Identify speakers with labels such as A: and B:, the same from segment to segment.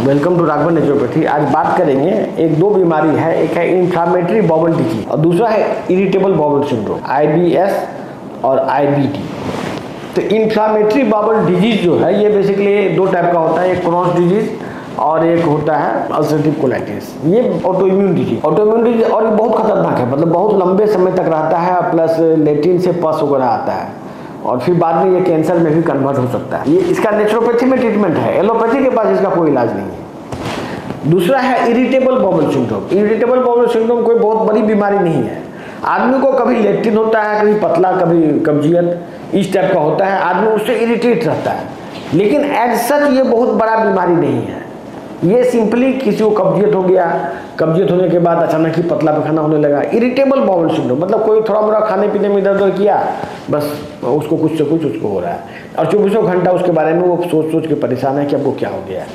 A: Welcome to Raghavan naturopathy. आज बात करेंगे एक दो बीमारी है, एक है इन्फ्लामेटरी बाउल डिजीज और दूसरा है इरिटेबल बाउल सिंड्रोम IBS और IBD। तो इन्फ्लामेटरी बाउल डिजीज जो है ये बेसिकली दो टाइप का होता है, एक क्रॉन्स डिजीज और एक होता है अल्सरेटिव कोलाइटिस। ये ऑटोइम्यून डिजीज और ये बहुत खतरनाक है, मतलब बहुत लंबे समय तक रहता है, प्लस लेटिन से पस वगैरह आता है और फिर बाद में ये कैंसर में भी कन्वर्ट हो सकता है। ये इसका नेचुरोपैथी में ट्रीटमेंट है, एलोपैथी के पास इसका कोई इलाज नहीं है। दूसरा है irritable bowel syndrome. Irritable bowel syndrome कोई बहुत बड़ी बीमारी नहीं है। आदमी को कभी लेट्रिन होता है, कभी पतला, कभी कब्जियत, इस टाइप का होता है, आदमी उससे इरिटेट रहता है, लेकिन एज सच ये बहुत बड़ा बीमारी नहीं है। ये सिंपली किसी को कब्जियत हो गया, कब्जियत होने के बाद अचानक ही पतला पैखाना होने लगा। इरिटेबल बाउल सिंड्रोम मतलब कोई थोड़ा मोड़ा खाने पीने में इधर उधर किया, बस उसको कुछ से कुछ उसको हो रहा है और 24 घंटा उसके बारे में वो सोच सोच के परेशान है कि आपको क्या हो गया है,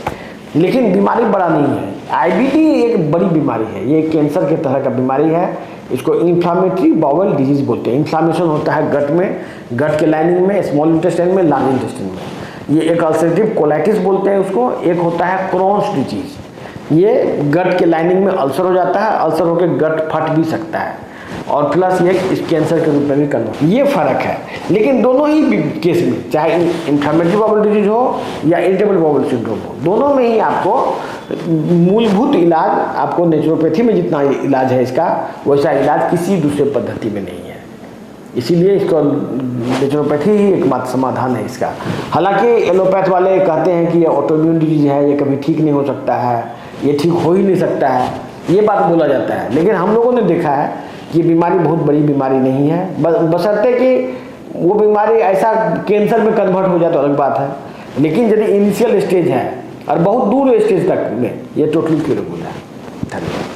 A: लेकिन बीमारी बड़ा नहीं है। IBD एक बड़ी बीमारी है, ये कैंसर के तरह का बीमारी है। इसको इन्फ्लामेटरी बाउल डिजीज बोलते हैं। इन्फ्लामेशन होता है गट में, गट के लाइनिंग में, स्मॉल इंटेस्टाइन में, लार्ज इंटेस्टाइन में। ये एक अल्सरेटिव कोलाइटिस बोलते हैं उसको। एक होता है क्रॉन्स डिजीज, ये गट के लाइनिंग में अल्सर हो जाता है, अल्सर होकर गट फट भी सकता है और प्लस ये इस कैंसर के रूप में भी कन्वर्ट। ये फर्क है, लेकिन दोनों ही केस में, चाहे इन्फ्लामेटरी बाउल डिजीज हो या इरिटेबल बाउल सिंड्रोम हो, दोनों में ही आपको मूलभूत इलाज, आपको नेचुरोपैथी में जितना इलाज है इसका, वैसा इलाज किसी दूसरे पद्धति में नहीं है। इसीलिए इसको नेचुरोपैथी ही एकमात्र समाधान है इसका। हालांकि एलोपैथ वाले कहते हैं कि ये ऑटोइम्यून डिजीज है, ये कभी ठीक नहीं हो सकता है, ये ठीक हो ही नहीं सकता है, ये बात बोला जाता है, लेकिन हम लोगों ने देखा है कि बीमारी बहुत बड़ी बीमारी नहीं है, बशर्ते कि वो बीमारी ऐसा कैंसर में कन्वर्ट हो जाए तो अलग बात है, लेकिन यदि इनिशियल स्टेज है और बहुत दूर स्टेज तक में, ये टोटली क्यूरेबल है। धन्यवाद।